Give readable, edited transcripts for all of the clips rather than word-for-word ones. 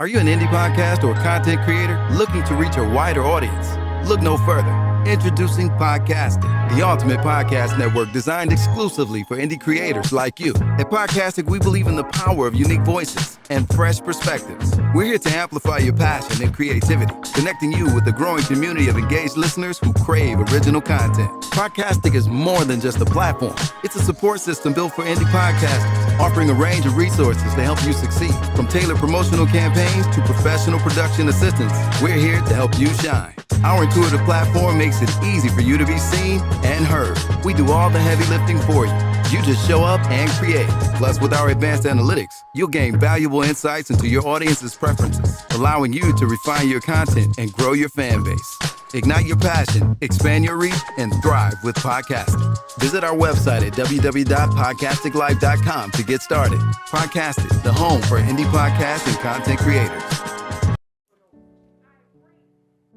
Are you an indie podcast or content creator looking to reach a wider audience? Look no further. Introducing Podcastic, the ultimate podcast network designed exclusively for indie creators like you. At Podcastic, we believe in the power of unique voices and fresh perspectives. We're here to amplify your passion and creativity, connecting you with a growing community of engaged listeners who crave original content. Podcastic is more than just a platform. It's a support system built for indie podcasters, offering a range of resources to help you succeed. From tailored promotional campaigns to professional production assistance, we're here to help you shine. Our intuitive platform makes it easy for you to be seen and heard. We do all the heavy lifting for you. You just show up and create. Plus, with our advanced analytics, you'll gain valuable insights into your audience's preferences, allowing you to refine your content and grow your fan base. Ignite your passion, expand your reach, and thrive with podcasting. Visit our website at www.podcasticlife.com to get started. Podcastic, the home for indie podcasts and content creators.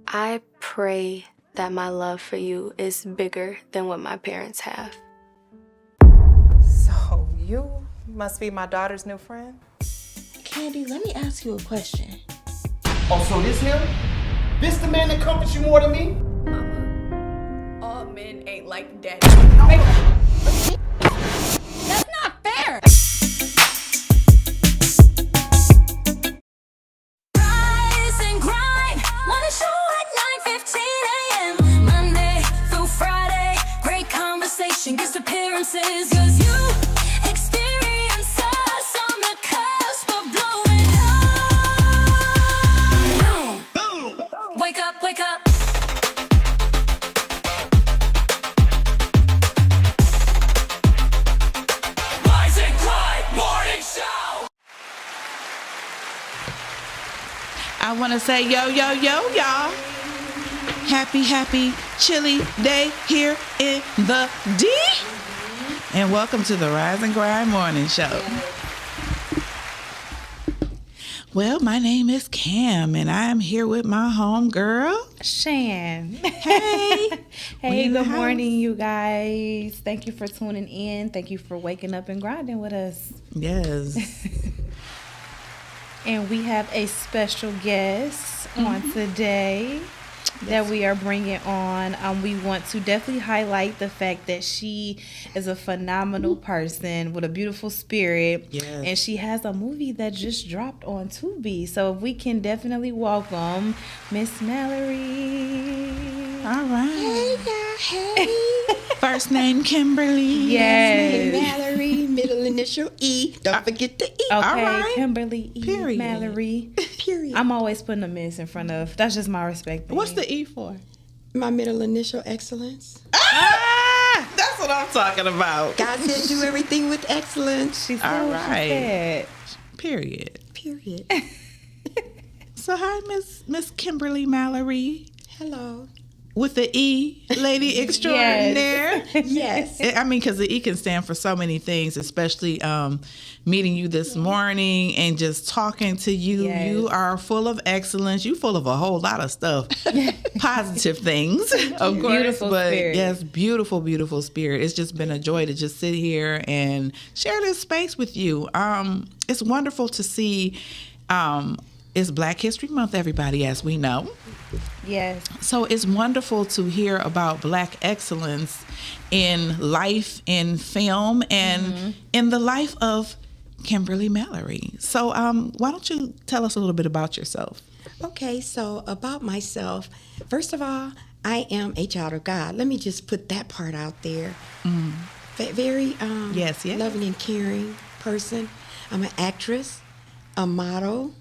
I pray that my love for you is bigger than what my parents have. So you must be my daughter's new friend? Candy, let me ask you a question. Oh, so this him? This the man that comforts you more than me? Mama, all men ain't like daddy. That's not fair! Rise and grind, wanna show at 9:15 a.m. Monday through Friday, great conversation, guest appearances, 'cause you experience us on the cusp of blowing up. Boom. Wake up, wake up. Rise and grind, morning show. I want to say yo, yo, yo, y'all. Happy, chilly day here in the D. And welcome to the Rise and Grind Morning Show. Well, my name is Cam, and I'm here with my home girl, Shan. Hey. Hey, good morning, you guys. Thank you for tuning in. Thank you for waking up and grinding with us. Yes. And we have a special guest on today that we are bringing on. We want to definitely highlight the fact that she is a phenomenal person with a beautiful spirit. Yes. And she has a movie that just dropped on Tubi. So if we can definitely welcome Miss Mallory. All right. Hey, y'all, hey. First name Kimberly. Yes. Mallory, middle initial E. Don't forget the E. Okay, All right. Kimberly E. Period. Mallory. Period. I'm always putting a miss in front of. That's just my respect. What's the E for? My middle initial excellence. Ah, that's what I'm talking about. God said do everything with excellence. She said All what she right. said. Period. Period. So hi, Miss Kimberly Mallory. Hello. With the E, lady extraordinaire. Yes. I mean, because the E can stand for so many things, especially meeting you this morning and just talking to you. Yes. You are full of excellence. You full of a whole lot of stuff. Positive things, of course. Beautiful but spirit. yes, beautiful, beautiful spirit. It's just been a joy to just sit here and share this space with you. It's wonderful to see. It's Black History Month, everybody, as we know. Yes. So it's wonderful to hear about Black excellence in life, in film, and in the life of Kimberly Mallory. So why don't you tell us a little bit about yourself? Okay, so about myself, first of all, I am a child of God. Let me just put that part out there. Very Yes. loving and caring person. I'm an actress, a model.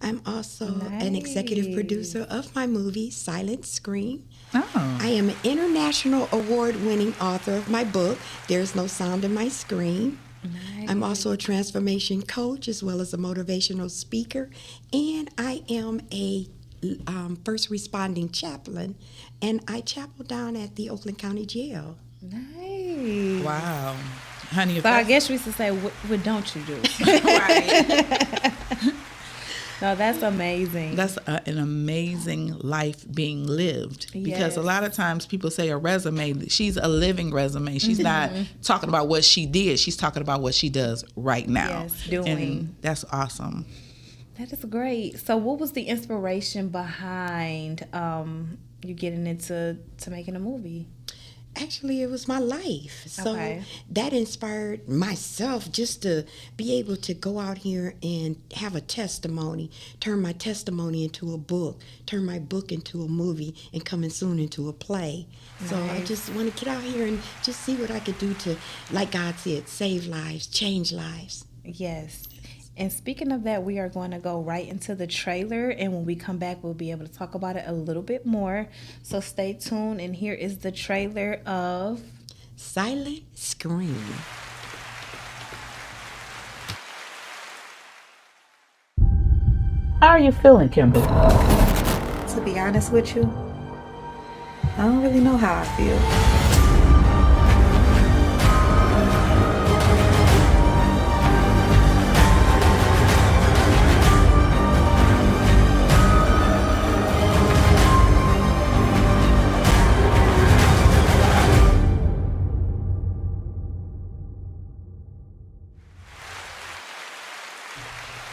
I'm also an executive producer of my movie, Silent Scream. Oh. I am an international award-winning author of my book, There's No Sound in My Scream. Nice. I'm also a transformation coach as well as a motivational speaker. And I am a first responding chaplain. And I chapel down at the Oakland County Jail. Nice. Wow. Honey, if So I that's- guess we should say, what don't you do? right. No, that's amazing. That's an amazing life being lived. Because a Yes. lot of times people say a resume, she's a living resume. She's not talking about what she did. She's talking about what she does right now. Yes, doing. And that's awesome. That is great. So what was the inspiration behind you getting into making a movie? Actually, it was my life. So Okay. that inspired myself just to be able to go out here and have a testimony, turn my testimony into a book, turn my book into a movie, and coming soon into a play. So I just want to get out here and just see what I could do to, like God said, save lives, change lives. Yes. And speaking of that, we are going to go right into the trailer. And when we come back, we'll be able to talk about it a little bit more. So stay tuned. And here is the trailer of Silent Scream. How are you feeling, Kimberly? To be honest with you, I don't really know how I feel.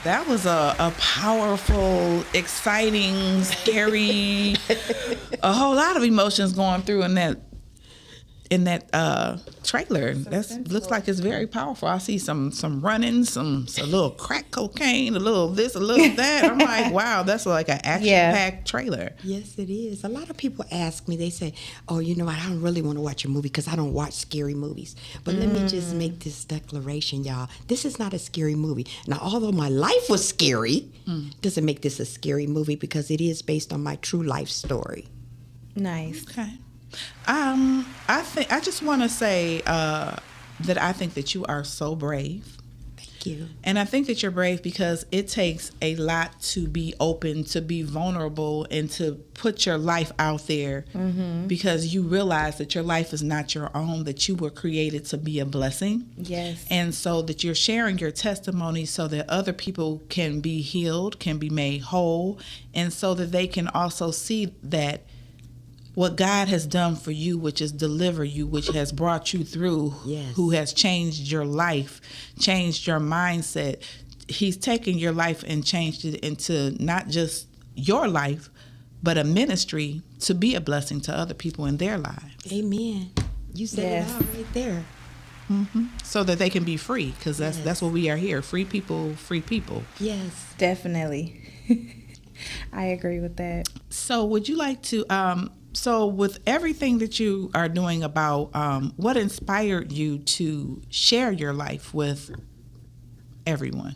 That was a powerful, exciting, scary, a whole lot of emotions going through in that trailer. That looks like it's very powerful. I see some running, some little crack cocaine, a little this, a little that. I'm like, wow, that's like an action-packed trailer. Yes, it is. A lot of people ask me, they say, oh, you know, I don't really want to watch a movie because I don't watch scary movies. But let me just make this declaration, y'all. This is not a scary movie. Now, although my life was scary, doesn't make this a scary movie because it is based on my true life story. Nice. Okay. I just want to say that I think that you are so brave. Thank you. And I think that you're brave because it takes a lot to be open, to be vulnerable, and to put your life out there because you realize that your life is not your own, that you were created to be a blessing. Yes. And so that you're sharing your testimony so that other people can be healed, can be made whole, and so that they can also see that what God has done for you, which is deliver you, which has brought you through, Yes. who has changed your life, changed your mindset. He's taken your life and changed it into not just your life, but a ministry to be a blessing to other people in their lives. Amen. You said Yes. it all right there. So that they can be free, because that's Yes. what we are here. Free people, free people. Yes. Definitely. I agree with that. So would you like to, so with everything that you are doing about, what inspired you to share your life with everyone?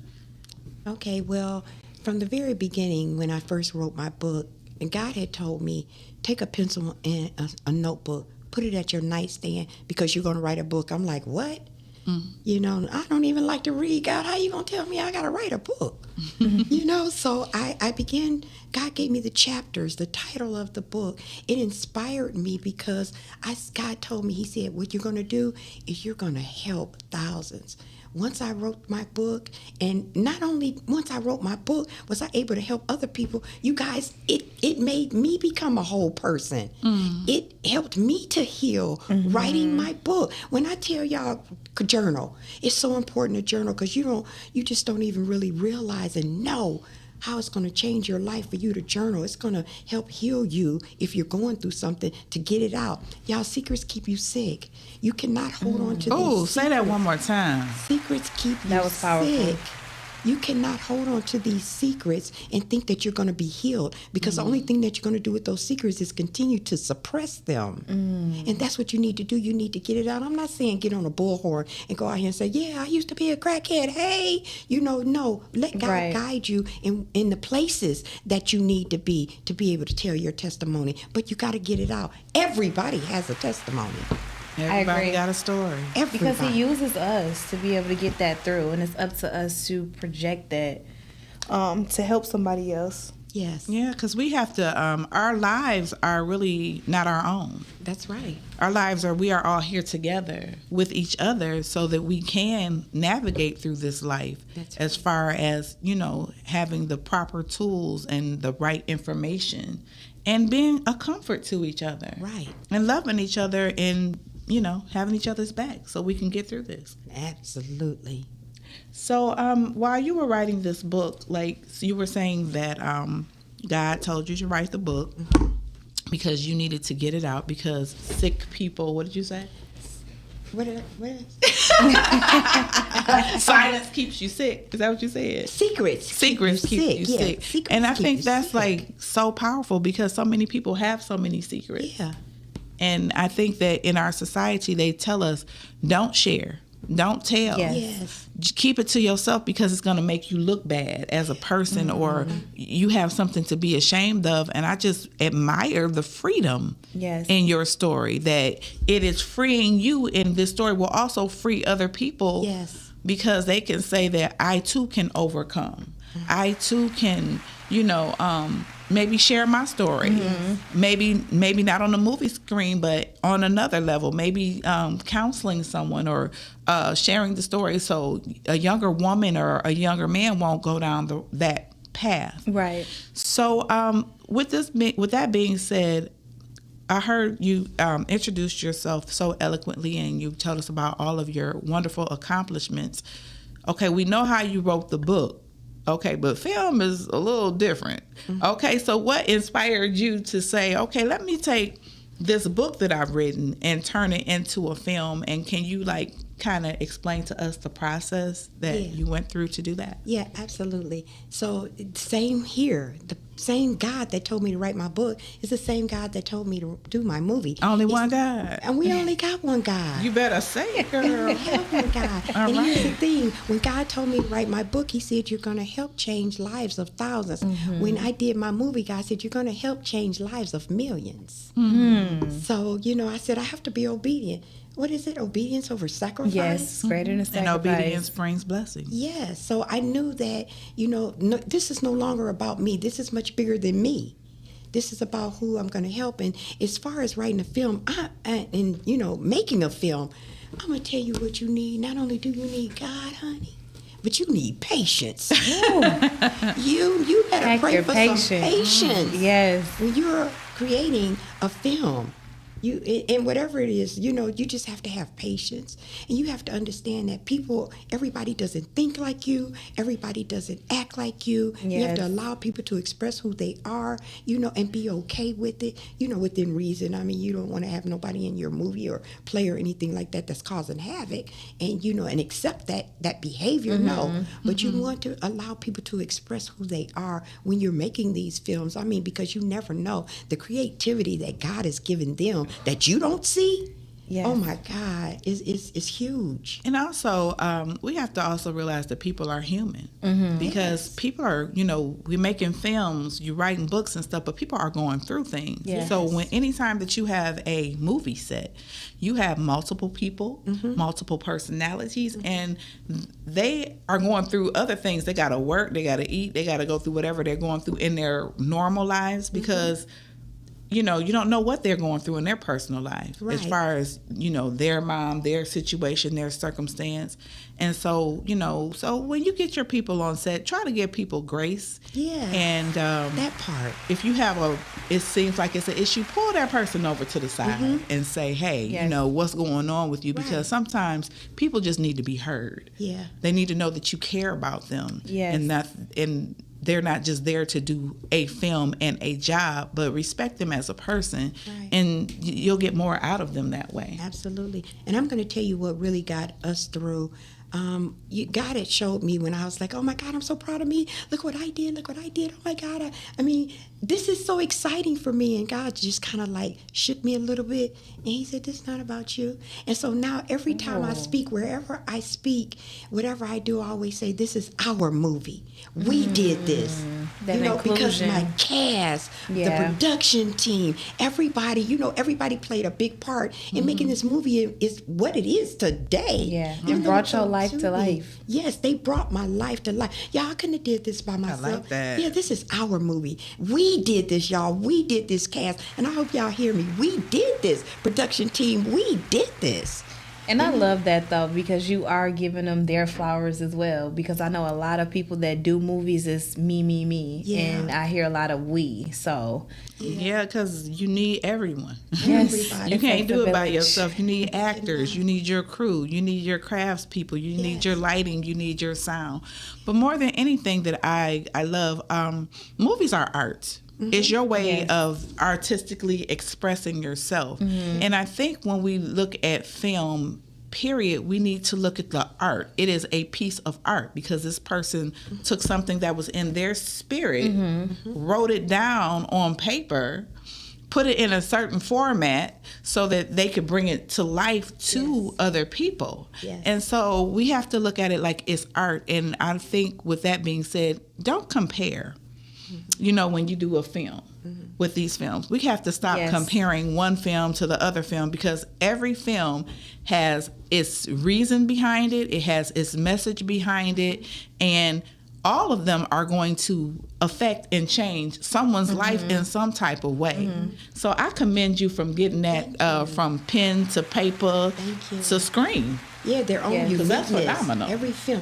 Okay, well, from the very beginning, when I first wrote my book, and God had told me, take a pencil and a notebook, put it at your nightstand because you're going to write a book. I'm like, what? You know, I don't even like to read. God, how you going to tell me I got to write a book? You know, so I began, God gave me the chapters, the title of the book. It inspired me because God told me, he said, what you're going to do is you're going to help thousands. Once I wrote my book, and not only once I wrote my book, was I able to help other people. You guys, it made me become a whole person. It helped me to heal writing my book. When I tell y'all journal, it's so important to journal because you just don't even really realize and know how it's going to change your life for you to journal. It's going to help heal you if you're going through something to get it out. Y'all, secrets keep you sick. You cannot hold on to Oh, these say that one more time. secrets keep you That was powerful. sick. You cannot hold on to these secrets and think that you're going to be healed because the only thing that you're going to do with those secrets is continue to suppress them. And that's what you need to do. You need to get it out. I'm not saying get on a bullhorn and go out here and say, yeah, I used to be a crackhead. Hey, no. Let God Right. guide you in the places that you need to be able to tell your testimony. But you got to get it out. Everybody has a testimony. Everybody agree. got a story. Everybody. Because he uses us to be able to get that through, and it's up to us to project that to help somebody else. Yes. Yeah, because we have to, our lives are really not our own. That's right. Our lives we are all here together with each other so that we can navigate through this life. That's as far as, having the proper tools and the right information and being a comfort to each other. Right. And loving each other and, having each other's back so we can get through this. Absolutely. So while you were writing this book, like so you were saying that God told you to write the book because you needed to get it out because sick people, what did you say? What? Silence keeps you sick. Is that what you said? Secrets keep you sick. Secrets And I keep think you that's sick. like so powerful because so many people have so many secrets. Yeah. And I think that in our society, they tell us, don't share, don't tell. Yes. Keep it to yourself because it's going to make you look bad as a person or you have something to be ashamed of. And I just admire the freedom in your story, that it is freeing you in this story will also free other people. Yes. Because they can say that I too can overcome. I too can, maybe share my story. Maybe not on the movie screen, but on another level. Maybe counseling someone or sharing the story so a younger woman or a younger man won't go down that path. Right. So with that being said, I heard you introduced yourself so eloquently and you told us about all of your wonderful accomplishments. Okay, we know how you wrote the book. Okay, but film is a little different. Okay, so what inspired you to say, okay, let me take this book that I've written and turn it into a film? And can you kind of explain to us the process that you went through to do that? Yeah, absolutely. So same here. The same God that told me to write my book is the same God that told me to do my movie. Only one God. And we only got one God. You better say it, girl. We have one God. And here's the thing. When God told me to write my book, he said, you're going to help change lives of thousands. When I did my movie, God said, you're going to help change lives of millions. So, I said, I have to be obedient. What is it? Obedience over sacrifice? Yes, greater than sacrifice. And obedience brings blessing. Yes. So I knew that, this is no longer about me. This is much bigger than me. This is about who I'm going to help. And as far as writing a film and making a film, I'm going to tell you what you need. Not only do you need God, honey, but you need patience. You better pray for some patience. Yes. When you're creating a film, and whatever it is, you just have to have patience. And you have to understand that everybody doesn't think like you. Everybody doesn't act like you. Yes. You have to allow people to express who they are, and be okay with it, within reason. I mean, you don't want to have nobody in your movie or play or anything like that that's causing havoc. And, and accept that behavior, no. But you want to allow people to express who they are when you're making these films. I mean, because you never know the creativity that God has given them that you don't see. Yes. Oh my God, it's huge. And also, we have to also realize that people are human because people are, we're making films, you're writing books and stuff, but people are going through things. Yes. So anytime that you have a movie set, you have multiple people, multiple personalities, and they are going through other things. They got to work, they got to eat, they got to go through whatever they're going through in their normal lives because you don't know what they're going through in their personal life as far as, their mom, their situation, their circumstance. And so, so when you get your people on set, try to give people grace. Yeah. And that part. If you have it seems like it's an issue, pull that person over to the side and say, hey, what's going on with you? Because sometimes people just need to be heard. Yeah. They need to know that you care about them. Yes. And they're not just there to do a film and a job, but respect them as a person, and you'll get more out of them that way. Absolutely. And I'm going to tell you what really got us through. God had showed me when I was like, oh my God, I'm so proud of me. Look what I did. Oh my God. I mean, this is so exciting for me. And God just kind of shook me a little bit. And he said, this is not about you. And so now every time I speak, wherever I speak, whatever I do, I always say, this is our movie. We did this. Because my cast, the production team, everybody, everybody played a big part in making this movie is what it is today. Yeah. You brought your life to life. Yes, they brought my life to life. Y'all couldn't have did this by myself. I like that. Yeah, this is our movie. We did this, y'all. We did this cast. And I hope y'all hear me. We did this. Production team, we did this. And I love that though, because you are giving them their flowers as well. Because I know a lot of people that do movies is me, Yeah. and I hear a lot of we. So Yeah, because you need everyone. yes, Everybody. You can't do it by village. yourself. You need actors. You need your crew. You need your craftspeople. You need Yes. your lighting. You need your sound. But more than anything that I love, movies are art. It's your way Yes. of artistically expressing yourself. And I think when we look at film, period, we need to look at the art. It is a piece of art because this person took something that was in their spirit, wrote it down on paper, put it in a certain format so that they could bring it to life to other people. Yes. And so we have to look at it like it's art. And I think with that being said, don't compare. You know, when you do a film with these films, we have to stop Yes. comparing one film to the other film because every film has its reason behind it, it has its message behind it, and all of them are going to affect and change someone's life in some type of way. So I commend you from getting that from pen to paper Thank you. to screen. Yeah, their own Yeah, 'cause that's uniqueness. phenomenal. Every film,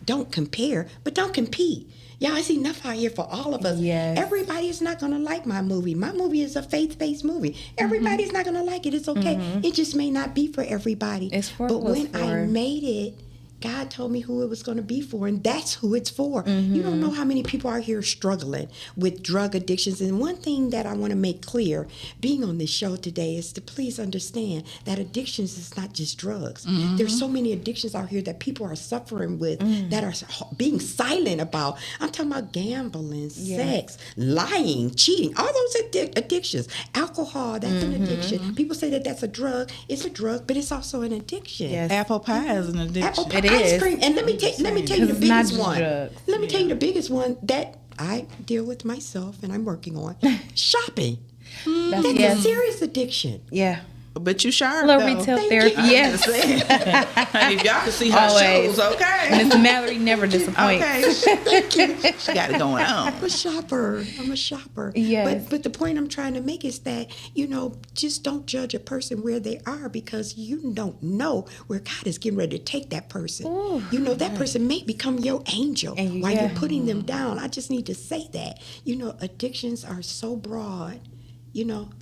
don't compare, but don't compete. Y'all, it's enough out here for all of us. Yes. Everybody is not gonna like my movie. My movie is a faith-based movie. Everybody's not gonna like it. It's okay. It just may not be for everybody. It's for but what's when I for. made it, God told me who it was going to be for, and that's who it's for. You don't know how many people are here struggling with drug addictions. And one thing that I want to make clear, being on this show today, is to please understand that addictions is not just drugs. There's so many addictions out here that people are suffering with that are being silent about. I'm talking about gambling, sex, lying, cheating, all those addictions. Alcohol, that's an addiction. People say that that's a drug. It's a drug, but it's also an addiction. Yes. Apple pie is an addiction. Apple pie, It ice is. cream. And let me tell you the Because it's not biggest just one. drugs. Let me tell you the biggest one that I deal with myself and I'm working on. Shopping. That's a serious addiction. Yeah. But you sharp, Little though. retail Thank therapy. you. Yes. Honey, if y'all can see her Always. shoes, okay. Miss Mallory never disappoints. Okay. She got it going on. I'm a shopper. Yes. But the point I'm trying to make is that, just don't judge a person where they are because you don't know where God is getting ready to take that person. That person may become your angel And while yeah. you're putting them down. I just need to say that. Addictions are so broad.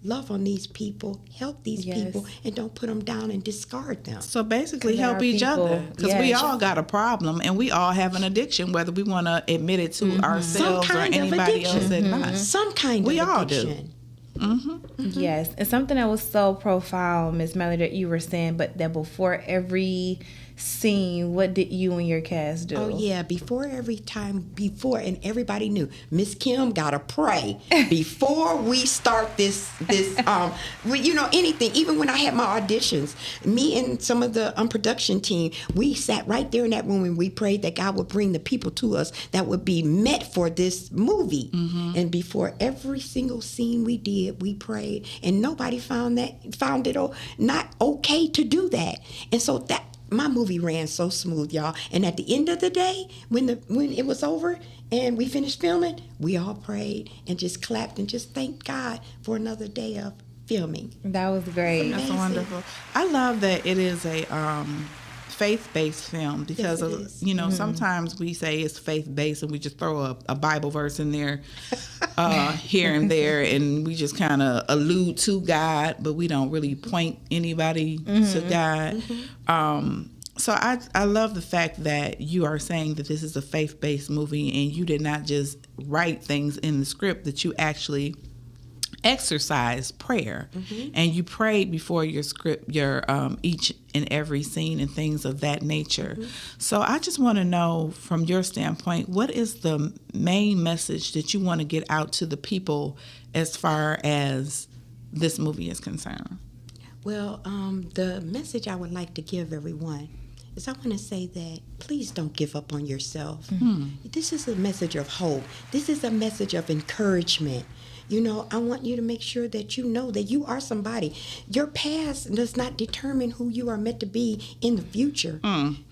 Love on these people, help these Yes. people, and don't put them down and discard them. So basically, 'Cause there help are each people- other because we yes. all got a problem and we all have an addiction, whether we want to admit it to ourselves or kind of anybody else addiction. or not. Some kind We of all do. addiction. Yes, and something that was so profound, Miss Mallory, that you were saying, but that before every scene, what did you and your cast do? Oh yeah, before and everybody knew Miss Kim gotta pray before we start this anything. Even when I had my auditions, me and some of the production team, we sat right there in that room and we prayed that God would bring the people to us that would be met for this movie. And before every single scene we did, we prayed, and nobody found it not okay to do that. And so that. My movie ran so smooth, y'all. And at the end of the day, when it was over and we finished filming, we all prayed and just clapped and just thanked God for another day of filming. That was great. That's wonderful. I love that it is a faith-based film because Yes, it is. sometimes we say it's faith-based and we just throw a Bible verse in there here and there and we just kind of allude to God, but we don't really point anybody to God. So I love the fact that you are saying that this is a faith-based movie and you did not just write things in the script, that you actually exercise prayer and you prayed before your script, your each and every scene and things of that nature. So I just want to know from your standpoint, what is the main message that you want to get out to the people as far as this movie is concerned? Well, the message I would like to give everyone is I want to say that please don't give up on yourself. This is a message of hope. This is a message of encouragement. You know, I want you to make sure that you know that you are somebody. Your past does not determine who you are meant to be in the future.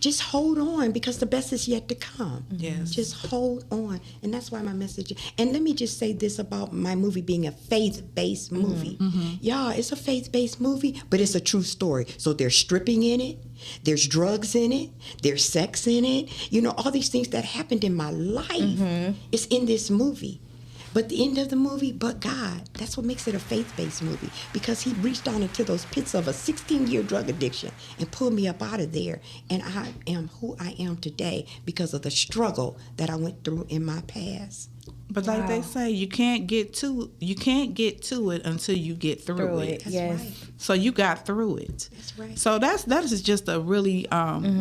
Just hold on, because the best is yet to come. Yes. Just hold on. And that's why my message. And let me just say this about my movie being a faith-based movie. Y'all, it's a faith-based movie, but it's a true story. So there's stripping in it. There's drugs in it. There's sex in it. You know, all these things that happened in my life is in this movie. But the end of the movie, but God, that's what makes it a faith-based movie, because he reached down into those pits of a 16-year drug addiction and pulled me up out of there. And I am who I am today because of the struggle that I went through in my past. But like they say, you can't get to it until you get through it. That's Yes. right. So you got through it. That's right. So that is just a really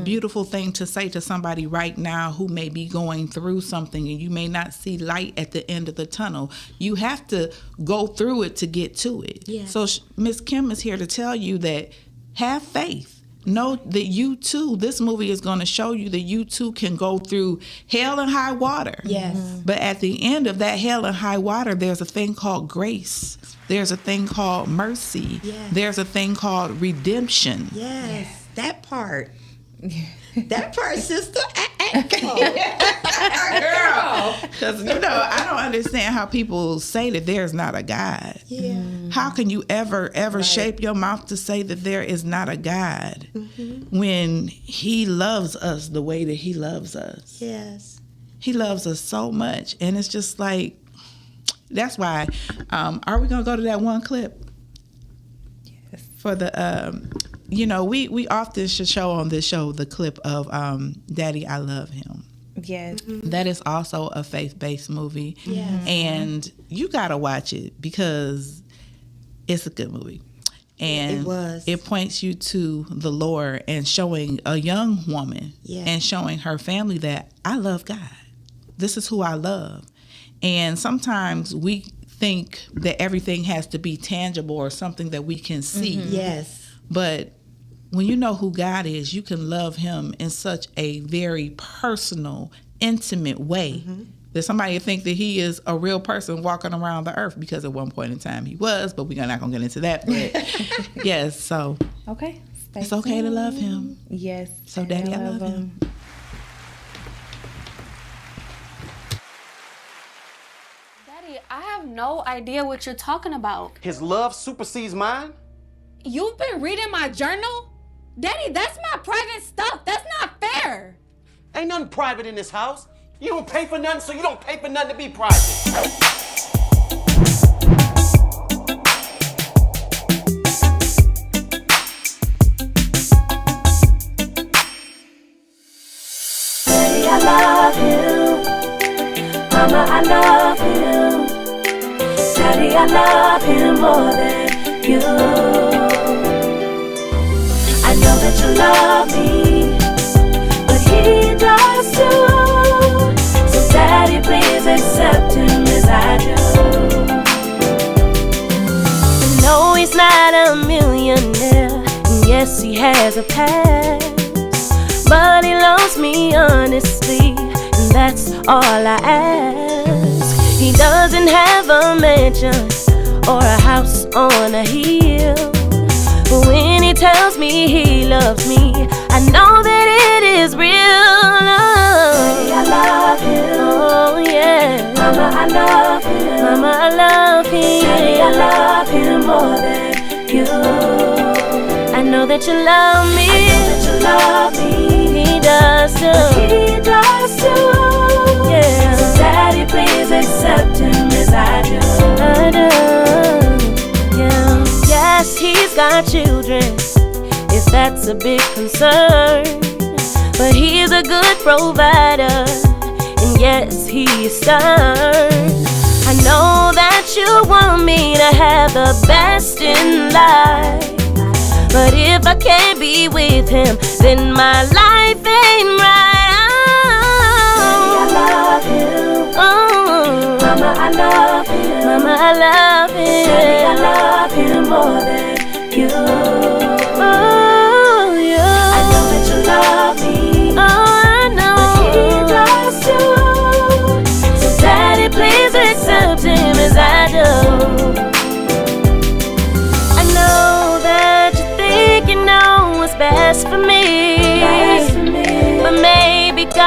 beautiful thing to say to somebody right now who may be going through something and you may not see light at the end of the tunnel. You have to go through it to get to it. Yes. So Miss Kim is here to tell you that have faith. Know that you too, this movie is going to show you that you too can go through hell and high water. Yes. But at the end of that hell and high water, there's a thing called grace. There's a thing called mercy. Yes. There's a thing called redemption. Yes, that part. That part, sister. Girl. Because, I don't understand how people say that there's not a God. Yeah. How can you ever shape your mouth to say that there is not a God when he loves us the way that he loves us? Yes. He loves us so much. And it's just like, that's why, are we going to go to that one clip? Yes. For the, we often should show on this show the clip of Daddy, I Love Him. Yes. That is also a faith-based movie. Yes. And you got to watch it because it's a good movie. And it points you to the Lord and showing a young woman and showing her family that I love God. This is who I love. And sometimes we think that everything has to be tangible or something that we can see. Yes. But when you know who God is, you can love him in such a very personal, intimate way that somebody would think that he is a real person walking around the earth, because at one point in time he was, but we're not going to get into that. But yes, so Okay. it's okay to love him. Yes. So Daddy, I love him. Daddy, I have no idea what you're talking about. His love supersedes mine? You've been reading my journal? Daddy, that's my private stuff. That's not fair. Ain't nothing private in this house. You don't pay for nothing, so you don't pay for nothing to be private. Daddy, I love you. Mama, I love him. Daddy, I love him more than you. I know that you love me, but he does too. So Daddy, please accept him as I do. No, he's not a millionaire, and yes, he has a past, but he loves me honestly, and that's all I ask. He doesn't have a mansion or a house on a hill, but when he tells me he loves me, I know that it is real love. Daddy, I love him. Oh yeah. Mama, I love him. Mama, I love him. Daddy, I love him more than you. I know that you love me. I know that you love me. He does too. He does too. Yeah. So Daddy, please accept him as I do. I do. Yeah. Yes, he's got children, if that's a big concern, but he's a good provider, and yes, he is stern. I know that you want me to have the best in life, but if I can't be with him, then my life ain't right. Oh, I love him. Oh, Mama, I love him. Mama, I love him. Daddy, I love him more than you. Oh, yeah. I know that you love me. Oh, I know. But he does too. So Daddy, please accept him as I do.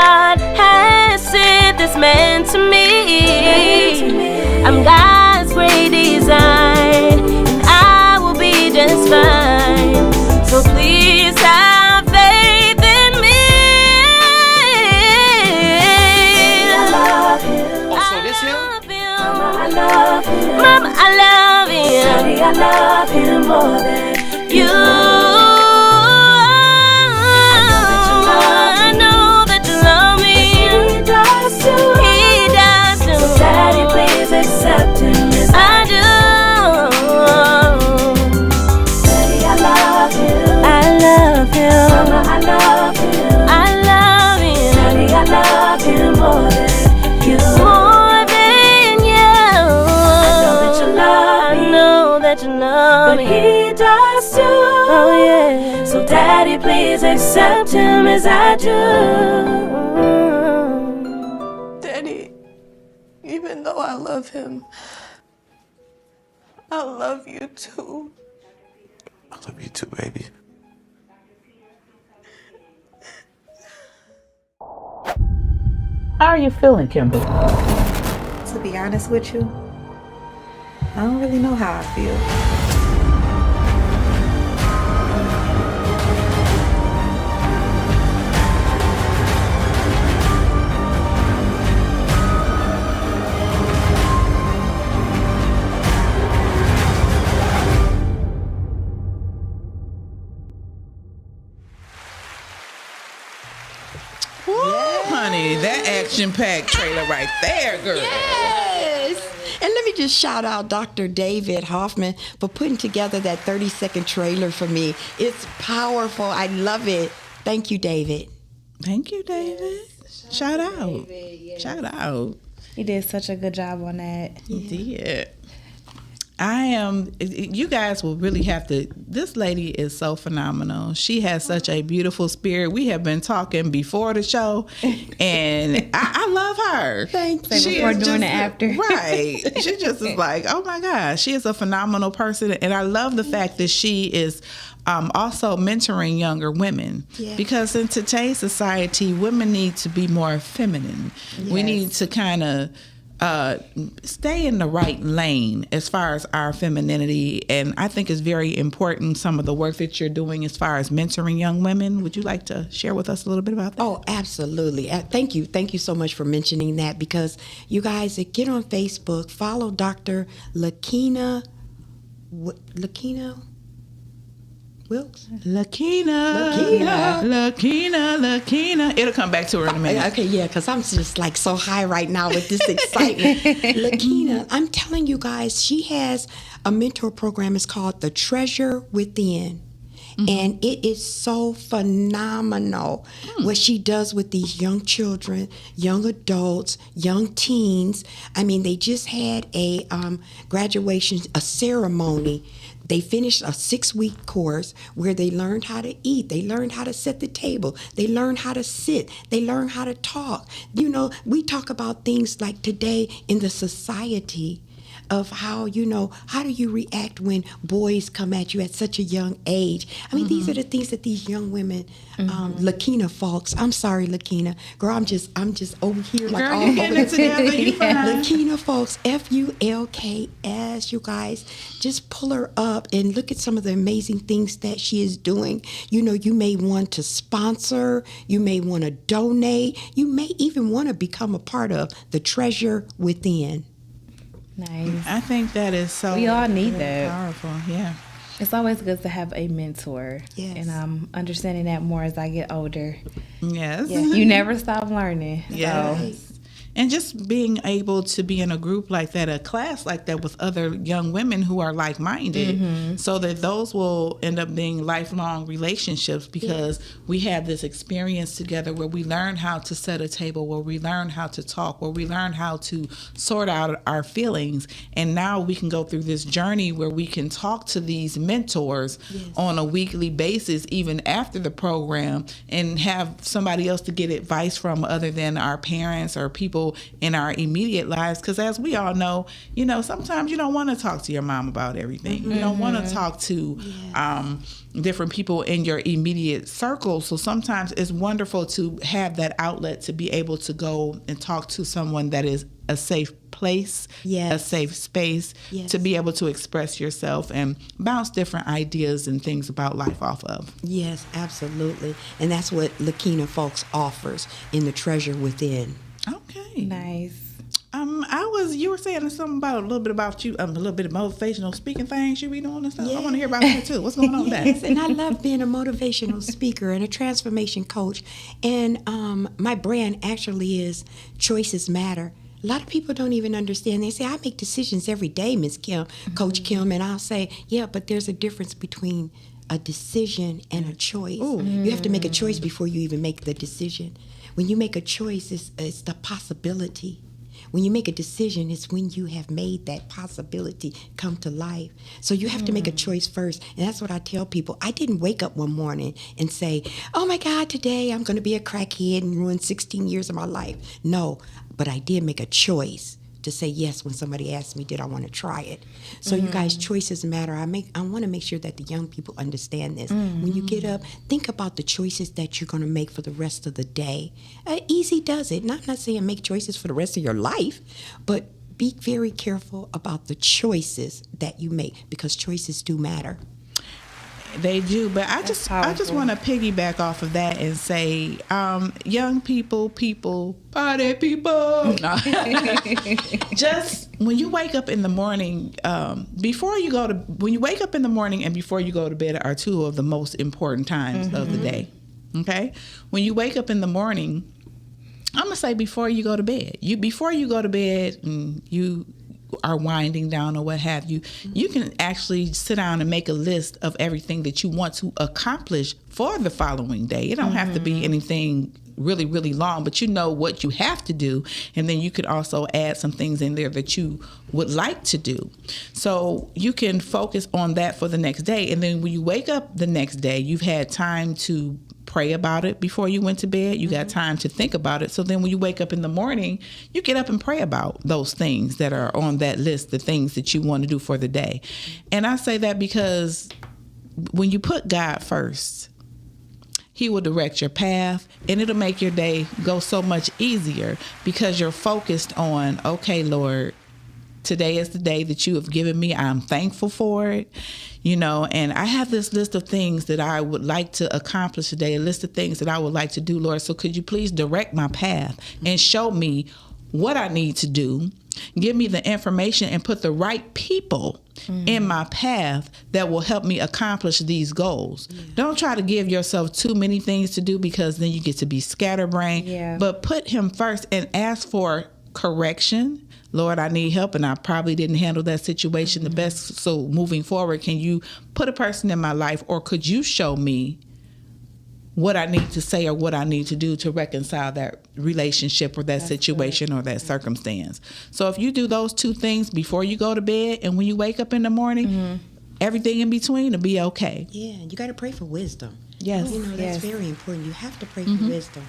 God has sent this man to me. I'm God's great design, and I will be just fine. So please have faith in me. I love him. Oh, so this him? Mama, I love him. Mama, I love him. Daddy, I love him more than you. I know that you love me. He does too. He does too. So Daddy, please accept him as I do. Daddy, I love him. I love him. Mama, I love him. I love him. Daddy, I love him more than you. More than you. I know that you love me. But he does too. Oh yeah. So Daddy, please accept him as I do. Daddy, even though I love him, I love you too. I love you too, baby. How are you feeling, Kimberly? To be honest with you, I don't really know how I feel. Woo, honey, that action-packed trailer right there, girl. Yes. And let me just shout out Dr. David Hoffman for putting together that 30-second trailer for me. It's powerful. I love it. Thank you, David. Thank you, David. Shout out. Shout out. He did such a good job on that. He did. You guys will really have to, this lady is so phenomenal. She has such a beautiful spirit. We have been talking before the show, and I love her. Thank you. She before, during, and after. Right. She just is like, oh my gosh, she is a phenomenal person. And I love the fact that she is also mentoring younger women. Yeah. Because in today's society, women need to be more feminine. Yes. We need to kind of stay in the right lane as far as our femininity, and I think it's very important, some of the work that you're doing as far as mentoring young women. Would you like to share with us a little bit about that? Oh, absolutely. Thank you so much for mentioning that, because you guys, get on Facebook, follow Dr. Lakina Wilkes? Lakina. It'll come back to her in a minute. Okay, yeah, because I'm just like so high right now with this excitement. Lakina, I'm telling you guys, she has a mentor program. It's called The Treasure Within. Mm-hmm. And it is so phenomenal what she does with these young children, young adults, young teens. I mean, they just had a graduation, a ceremony. They finished a 6-week course where they learned how to eat. They learned how to set the table. They learned how to sit. They learned how to talk. You know, we talk about things like today in the society of how, how do you react when boys come at you at such a young age? I mean, these are the things that these young women, Lakina folks, I'm sorry, Lakina. Girl, I'm just over here like girl, all you getting it together. You fine. Lakina folks, Fulks, you guys, just pull her up and look at some of the amazing things that she is doing. You may want to sponsor, you may want to donate, you may even want to become a part of The Treasure Within. Nice. I think that is so. We all need that. Powerful, yeah. It's always good to have a mentor. Yes. And I'm understanding that more as I get older. Yes. Yeah. You never stop learning. Yes. So. And just being able to be in a group like that, a class like that with other young women who are like-minded, so that those will end up being lifelong relationships, because we have this experience together where we learn how to set a table, where we learn how to talk, where we learn how to sort out our feelings. And now we can go through this journey where we can talk to these mentors on a weekly basis, even after the program, and have somebody else to get advice from other than our parents or people people in our immediate lives, because as we all know, sometimes you don't want to talk to your mom about everything. You don't want to talk to different people in your immediate circle. So sometimes it's wonderful to have that outlet to be able to go and talk to someone that is a safe place, a safe space to be able to express yourself and bounce different ideas and things about life off of. Yes, absolutely. And that's what Lakina Folks offers in The Treasure Within. Okay. Nice. You were saying something about a little bit about you, a little bit of motivational speaking things you be doing and stuff. I want to hear about that too. What's going on with that? Yes, and I love being a motivational speaker and a transformation coach. And my brand actually is Choices Matter. A lot of people don't even understand. They say, I make decisions every day, Miss Kim, Coach Kim. And I'll say, yeah, but there's a difference between a decision and a choice. You have to make a choice before you even make the decision. When you make a choice, it's the possibility. When you make a decision, it's when you have made that possibility come to life. So you have to make a choice first. And that's what I tell people. I didn't wake up one morning and say, oh my God, today I'm going to be a crackhead and ruin 16 years of my life. No, but I did make a choice to say yes when somebody asked me, did I want to try it? So you guys, choices matter. I want to make sure that the young people understand this. When you get up, think about the choices that you're going to make for the rest of the day. Easy does it. Not saying make choices for the rest of your life, but be very careful about the choices that you make, because choices do matter. They do, but I just want to piggyback off of that and say, young people, party people. No. Just when you wake up in the morning, when you wake up in the morning and before you go to bed are two of the most important times of the day. Okay, when you wake up in the morning, I'm gonna say before you go to bed. Before you go to bed, and you are winding down or what have you, you can actually sit down and make a list of everything that you want to accomplish for the following day. It don't have to be anything really, really long, but you know what you have to do, and then you could also add some things in there that you would like to do. So you can focus on that for the next day, and then when you wake up the next day, you've had time to pray about it before you went to bed. You got time to think about it. So then when you wake up in the morning, you get up and pray about those things that are on that list, the things that you want to do for the day. And I say that because when you put God first, He will direct your path, and it'll make your day go so much easier because you're focused on, okay, Lord, today is the day that you have given me. I'm thankful for it, and I have this list of things that I would like to accomplish today, a list of things that I would like to do, Lord. So could you please direct my path and show me what I need to do? Give me the information and put the right people in my path that will help me accomplish these goals. Don't try to give yourself too many things to do, because then you get to be scatterbrained. But put Him first and ask for correction. Lord, I need help, and I probably didn't handle that situation the best. So moving forward, can you put a person in my life, or could you show me what I need to say or what I need to do to reconcile that relationship or that situation or that circumstance? So if you do those two things before you go to bed and when you wake up in the morning, everything in between will be okay. Yeah, you got to pray for wisdom. Yes. That's very important. You have to pray for wisdom.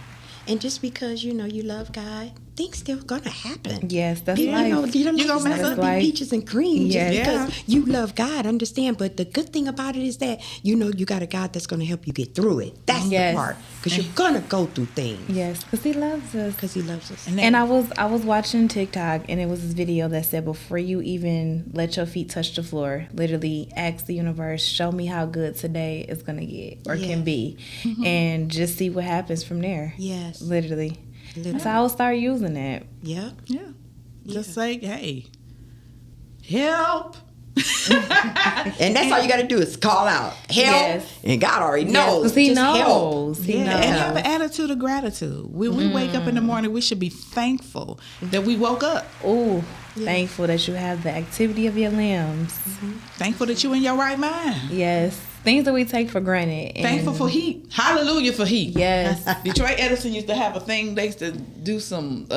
And just because, you love God, things still gonna happen. Yes, that's life. You're gonna mess up be peaches and cream just because you love God, understand. But the good thing about it is that, you got a God that's gonna help you get through it. That's the part. Because you're gonna go through things. Yes, because He loves us. Because He loves us. And I was watching TikTok, and it was this video that said, before you even let your feet touch the floor, literally ask the universe, show me how good today is gonna get or can be. And just see what happens from there. Yes. Literally. So I will start using it. Yeah. Just say, hey, help. And that's all you got to do is call out help, and God already knows. Because He knows. Help. He knows. And have an attitude of gratitude. When we wake up in the morning, we should be thankful that we woke up. Thankful that you have the activity of your limbs. Thankful that you're in your right mind. Yes. Things that we take for granted. Thankful for heat. Hallelujah for heat. Yes. Detroit Edison used to have a thing. They used to do some,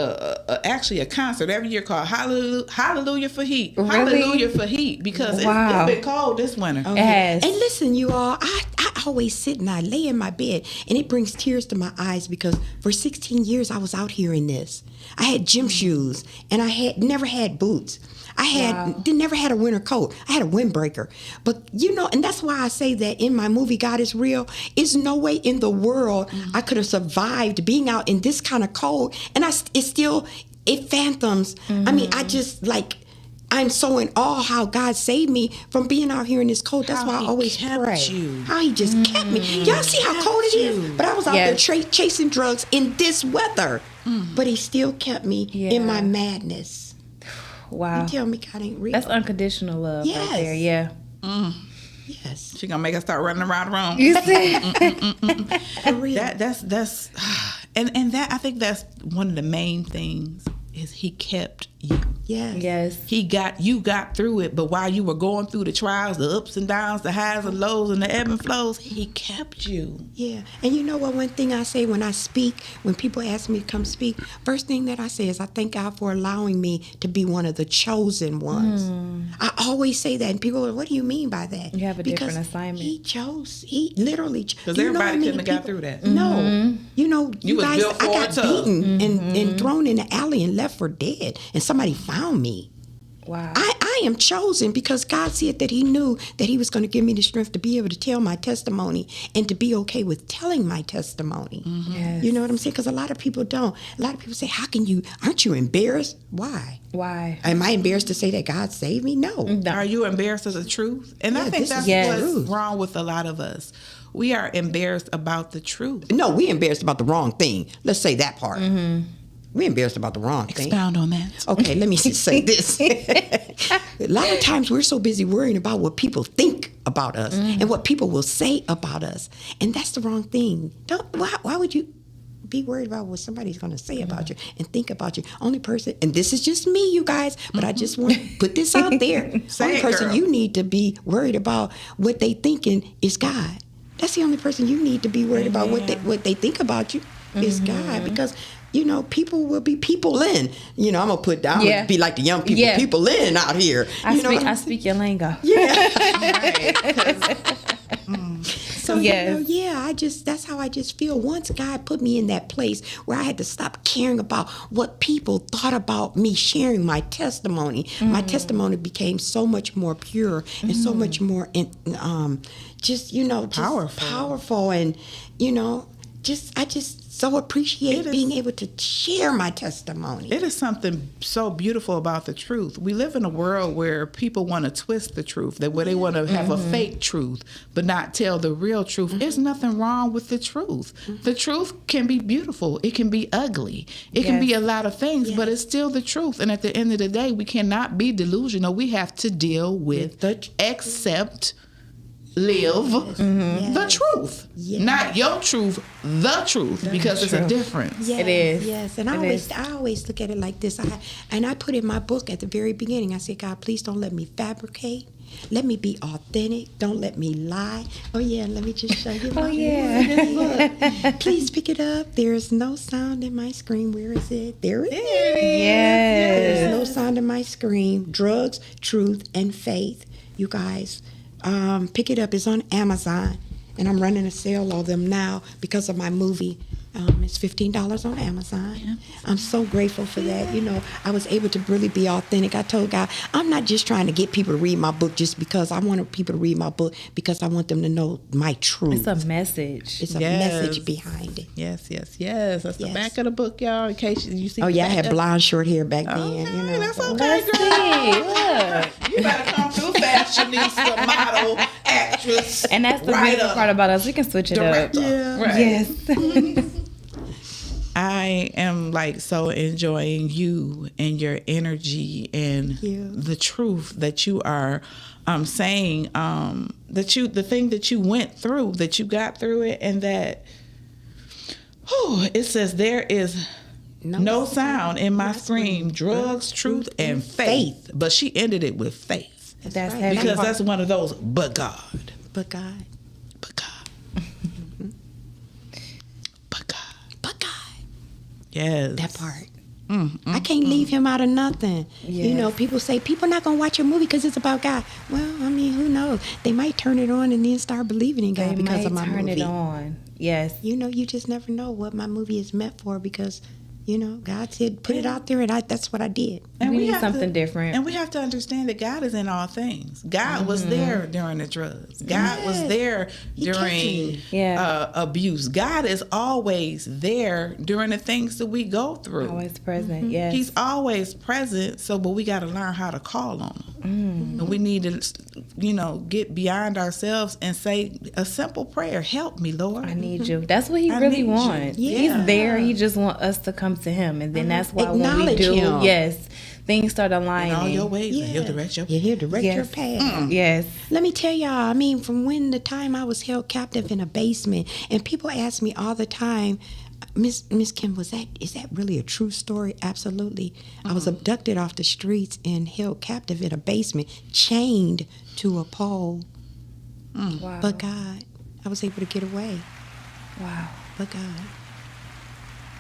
actually a concert every year called Hallelujah for Heat. Really? Hallelujah for heat, because it's been cold this winter. It has. And listen, you all, I always sit and I lay in my bed, and it brings tears to my eyes because for 16 years I was out here in this. I had gym shoes, and I had never had boots. Never had a winter coat. I had a windbreaker. But, and that's why I say that in my movie, God is Real, is no way in the world I could have survived being out in this kind of cold. And it phantoms. I mean, I'm so in awe how God saved me from being out here in this cold. That's why I always pray. How he just kept me. Y'all see how cold it is? But I was out there chasing drugs in this weather. But he still kept me in my madness. Wow. You tell me God ain't real. That's unconditional love right there. Yeah. Yes. She gonna make us start running around the room. You see? For real. That's and that I think that's one of the main things is he kept you. Yes. You got through it, but while you were going through the trials, the ups and downs, the highs and lows, and the ebb and flows, he kept you. Yeah. And you know what? One thing I say when I speak, when people ask me to come speak, first thing that I say is I thank God for allowing me to be one of the chosen ones. I always say that, and people go, what do you mean by that? You have a different assignment. He literally chose. Because everybody couldn't have got through that. No. You guys, built I for got it, beaten and thrown in the alley and left for dead, and somebody found me. Wow. I am chosen because God said that he knew that he was going to give me the strength to be able to tell my testimony and to be okay with telling my testimony. Yes. You know what I'm saying? Because a lot of people don't. A lot of people say, aren't you embarrassed? Why? Am I embarrassed to say that God saved me? No. Are you embarrassed of the truth? And I think that's what's wrong with a lot of us. We are embarrassed about the truth. No, we're embarrassed about the wrong thing. Let's say that part. We're embarrassed about the wrong thing. Expound on that. Okay, let me just say this. A lot of times we're so busy worrying about what people think about us and what people will say about us. And that's the wrong thing. Why would you be worried about what somebody's going to say about you and think about you? Only person, and this is just me, you guys, but I just want to put this out there. Only person you need to be worried about what they thinking is God. That's the only person you need to be worried about what they think about you is God, because people will be people in. I'm gonna put down be like the young people, people in out here. I speak your lingo. Yeah. So that's how I just feel. Once God put me in that place where I had to stop caring about what people thought about me sharing my testimony. My testimony became so much more pure and so much more powerful, and I just so appreciate being able to share my testimony. It is something so beautiful about the truth. We live in a world where people want to twist the truth, where they want to have a fake truth, but not tell the real truth. There's nothing wrong with the truth. The truth can be beautiful. It can be ugly. It can be a lot of things, but it's still the truth. And at the end of the day, we cannot be delusional. We have to deal with live the truth, not your truth, the truth, because it's a difference. Yes, it is. Yes, and I always look at it like this. I put in my book at the very beginning, I said, God, please don't let me fabricate. Let me be authentic. Don't let me lie. Oh, yeah, let me just show you my book. Please pick it up. There's no sound in my scream. Where is it? There it is. Yes. There's no sound in my scream. Drugs, Truth, and Faith. You guys, pick it up. It's on Amazon, and I'm running a sale on them now because of my movie. It's $15 on Amazon. Yeah. I'm so grateful for that. I was able to really be authentic. I told God, I'm not just trying to get people to read my book just because I want people to read my book, because I want them to know my truth. It's a message. It's a message behind it. Yes. That's the back of the book, y'all, in case you see. Oh, yeah, I had blonde short hair back then. That's okay, girl. You better come through fashionista, model, actress. And that's the beautiful part about us. We can switch it up. Yeah. Right. Yes. I am so enjoying you and your energy and the truth that you are saying, the thing that you went through, that you got through it, and that it says there is no sound in my scream, drugs, truth, and faith. But she ended it with faith. That's right. Because that's one of those, but God. But God. Yes. That part. I can't leave him out of nothing. You know, people say people not gonna watch a movie because it's about God. Well, I mean, who knows? They might turn it on and then start believing in God because of my movie. Turn it on. Yes. You know, you just never know what my movie is meant for because, you know, God said put it out there, and that's what I did. And we need something different. And we have to understand that God is in all things. God was there during the drugs. God was there during abuse. God is always there during the things that we go through. Always present, yes. He's always present, but we got to learn how to call on him. And we need to, you know, get beyond ourselves and say a simple prayer. Help me, Lord. I need you. That's what he really wants. He's there. He just wants us to come to him. And then that's why when we do, things start aligning. In all your ways, and he'll direct your path. He'll direct your path. Yes. Let me tell y'all, I mean, from when the time I was held captive in a basement, and people ask me all the time, Miss Kim, is that really a true story? Absolutely. I was abducted off the streets and held captive in a basement, chained to a pole. Wow. But God, I was able to get away. Wow. But God.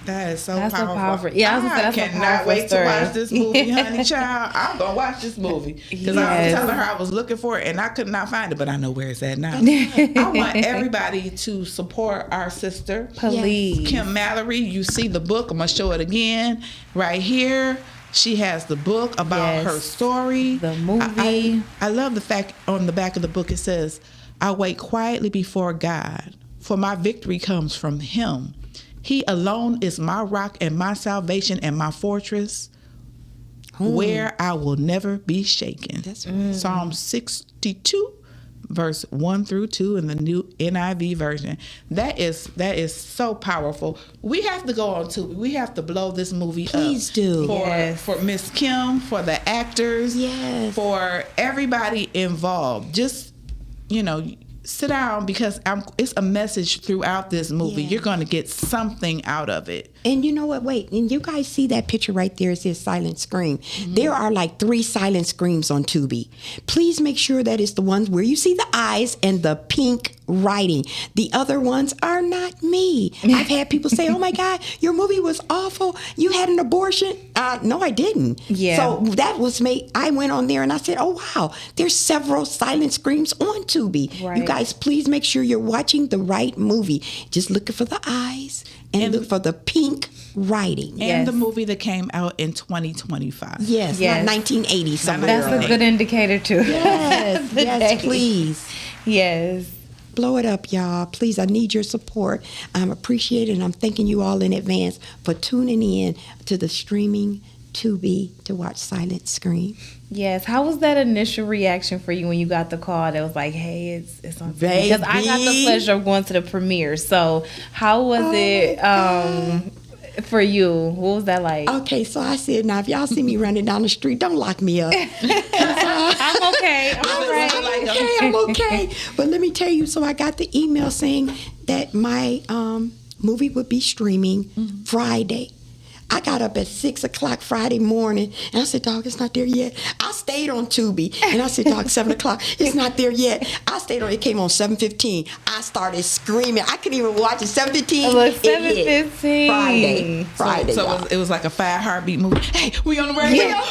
That is That's powerful. Yeah, I cannot wait to watch this movie, honey child. I'm going to watch this movie. Because I was telling her I was looking for it and I could not find it, but I know where it's at now. I want everybody to support our sister. Please. Kim Mallory, you see the book. I'm going to show it again right here. She has the book about her story. The movie. I love the fact on the back of the book it says, I wait quietly before God, for my victory comes from him. He alone is my rock and my salvation and my fortress, where I will never be shaken. That's right. Psalm 62, verse 1 through 2 in the new NIV version. That is so powerful. We have to go on to. We have to blow this movie up. Please do. For Miss Kim, for the actors, for everybody involved. Just, you know, sit down because it's a message throughout this movie. You're going to get something out of it. And you know what? Wait, and you guys see that picture right there? It says silent scream. There are like 3 silent screams on Tubi. Please make sure that it's the ones where you see the eyes and the pink writing. The other ones are not me. I've had people say, oh my God, your movie was awful. You had an abortion. No, I didn't. Yeah. So that was me. I went on there and I said, oh wow, there's several silent screams on Tubi. Right. You guys, please make sure you're watching the right movie. Just look for the eyes and look for the pink writing. And the movie that came out in 2025. Yes, not 1980. That's a good indicator too. Yes, yes, please. Yes. Blow it up, y'all. Please, I need your support. I'm appreciated, and I'm thanking you all in advance for tuning in to the streaming Tubi to watch Silent Scream. Yes. How was that initial reaction for you when you got the call that was like, hey, it's on TV? Because I got the pleasure of going to the premiere. So how was it for you? What was that like? Okay, so I said, now, if y'all see me running down the street, don't lock me up. I'm okay. I'm okay. But let me tell you, so I got the email saying that my movie would be streaming Friday. I got up at 6 o'clock Friday morning, and I said, dog, it's not there yet. I stayed on Tubi, and I said, dog, 7 o'clock, it's not there yet. I stayed on, it came on 7:15. I started screaming. I couldn't even watch it. 7:15. Look, 7:15. Friday. So it was like a 5 heartbeat movie. Hey, we on the radio. We on the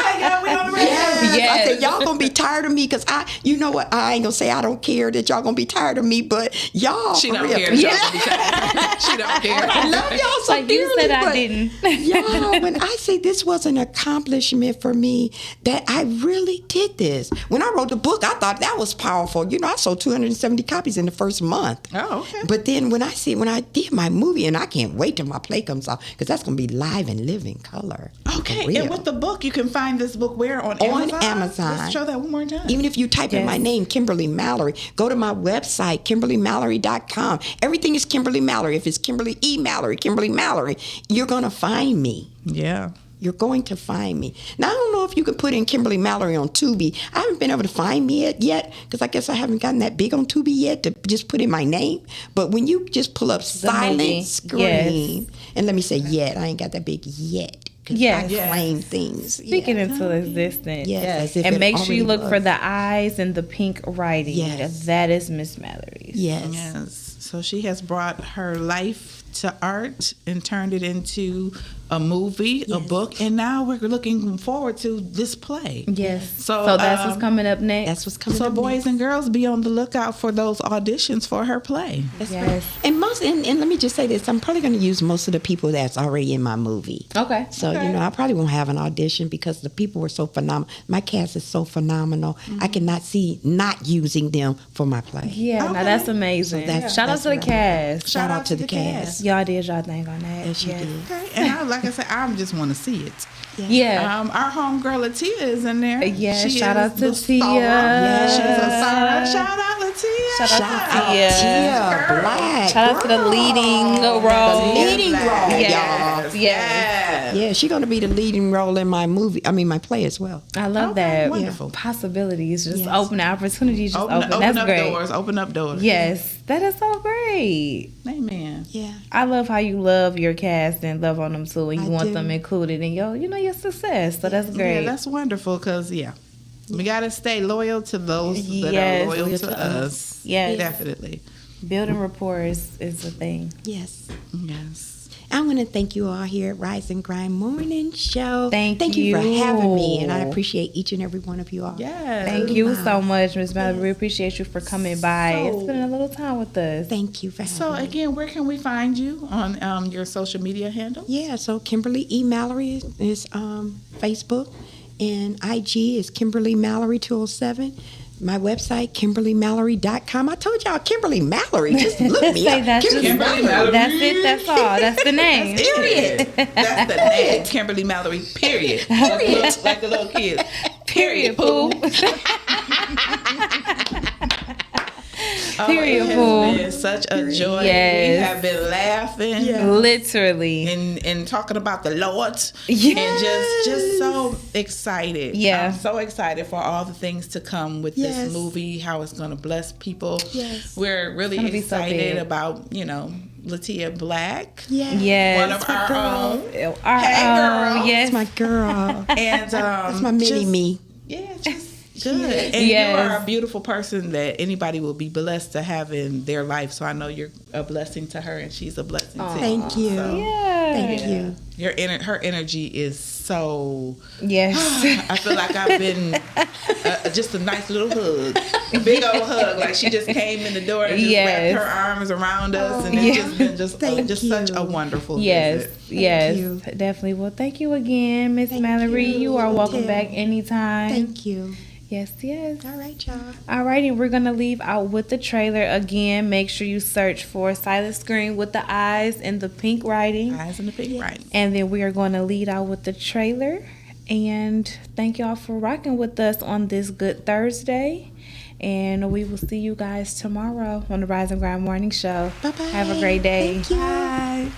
radio. We on the radio. Yes. I said, y'all gonna be tired of me because you know what? I ain't gonna say I don't care that y'all gonna be tired of me, but y'all. She don't care. She don't care. I love y'all so like dearly. You said I didn't. Y'all, when I say this was an accomplishment for me, that I really did this. When I wrote the book, I thought that was powerful. You know, I sold 270 copies in the first month. Oh, okay. But then when I did my movie, and I can't wait till my play comes out because that's gonna be live and live in color. Okay, and with the book, you can find this book where on Amazon? On Amazon. Let's show that one more time. Even if you type in my name, Kimberly Mallory, go to my website, KimberlyMallory.com. Everything is Kimberly Mallory. If it's Kimberly E. Mallory, Kimberly Mallory, you're going to find me. Yeah. You're going to find me. Now, I don't know if you could put in Kimberly Mallory on Tubi. I haven't been able to find me yet because I guess I haven't gotten that big on Tubi yet to just put in my name. But when you just pull up Silent Scream, and let me say yet, I ain't got that big yet. I claim things. Speaking into existence. Yes. And make sure you look for the eyes and the pink writing. Yes. That is Miss Mallory's. Yes. So she has brought her life to art and turned it into a movie, a book, and now we're looking forward to this play. Yes. So that's what's coming up next. That's what's coming So up boys next. and girls, be on the lookout for those auditions for her play. That's Yes. right. And and let me just say this, I'm probably going to use most of the people that's already in my movie. Okay. So, I probably won't have an audition because the people were so phenomenal. My cast is so phenomenal. I cannot see not using them for my play. Yeah, now that's amazing. So Shout out to the cast. Shout out to the cast. Y'all did y'all thing on that. Yes, you did. Okay. And like I said, I just want to see it. Yeah. Our homegirl Latia is in there. Yeah, She shout is out to the star. Tia. She's a star. Shout out Latia. Shout out to Tia. Tia, Black. Shout out to the leading role. Leading role, Yes. y'all. Yes. Yeah, she's going to be the leading role in my my play as well. I love that. Wonderful. Possibilities, just open opportunities, just open. Open That's up great. doors. Open up doors. Yes, that is so great. Amen. Yeah. I love how you love your cast and love on them too, and you I want do. them included in your success. So that's great. Yeah, that's wonderful because, we got to stay loyal to those that Yes. are loyal Loyal to to us. Yes. Definitely. Building rapport is a thing. Yes. Yes. I want to thank you all here at Rise and Grind Morning Show. Thank you for you. having me, and I appreciate each and every one of you all. Yes. Thank you so much, Ms. Mallory. We appreciate you for coming by and spending a little time with us. Thank you for having So, me. again, where can we find you on your social media handle? Yeah, so Kimberly E. Mallory is Facebook, and IG is Kimberly Mallory 207. My website, KimberlyMallory.com. I told y'all, Kimberly Mallory. Just look me Say up. that's Kimberly Mallory. That's it. That's all. That's the name. Period. That's the name. Kimberly Mallory, period. Like the little kids. Period, poo. Period, It poo. has been such a joy. Yes. We have been laughing. Literally. And talking about the Lord. Yes. And just so excited. Yeah. I'm so excited for all the things to come with Yes. this movie, how it's going to bless people. Yes. We're really gonna be so excited big. about, Latia Black. Yeah. Yes. One of our own. Our Hey, own. girl. Yes. That's my girl. And That's my mini me. Yeah, just good. And Yes. you are a beautiful person that anybody will be blessed to have in their life. So I know you're a blessing to her, and she's a blessing to you. Thank you. Yeah. Thank you. Her energy is so. Yes. I feel like I've been just a nice little hug, a big old hug. Like she just came in the door and just Yes. wrapped her arms around us, and it's Yeah. just been just Thank such you. a wonderful Yes, visit. yes, you. definitely. Well, thank you again, Miss Thank Mallory. you. You are welcome Okay. back anytime. Thank you. Yes, yes. All right, y'all. Alrighty, we're gonna leave out with the trailer again. Make sure you search for Silent Screen with the eyes and the pink writing. Eyes in the pink writing. And then we are going to lead out with the trailer. And thank y'all for rocking with us on this good Thursday. And we will see you guys tomorrow on the Rise and Grind Morning Show. Bye-bye. Have a great day. Thank you. Bye.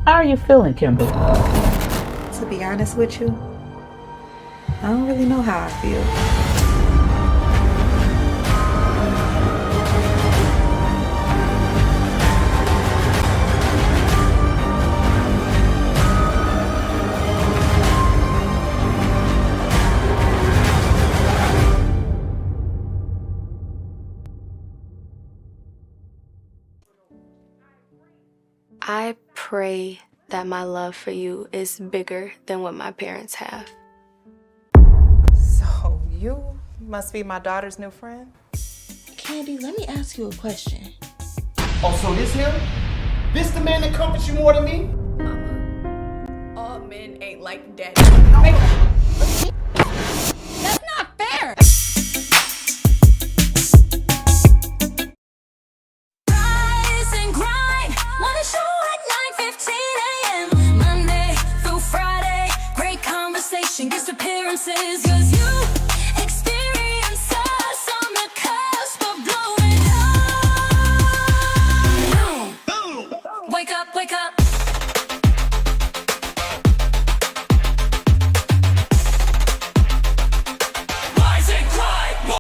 How are you feeling, Kimberly? To be honest with you, I don't really know how I feel. I pray that my love for you is bigger than what my parents have. So you must be my daughter's new friend? Candy, let me ask you a question. Oh, so this him? This the man that comforts you more than me? All men ain't like daddy. That's not fair. Rise and grind. Morning show at 9:15 a.m. Monday through Friday. Great conversation, guest appearances. 'Cause you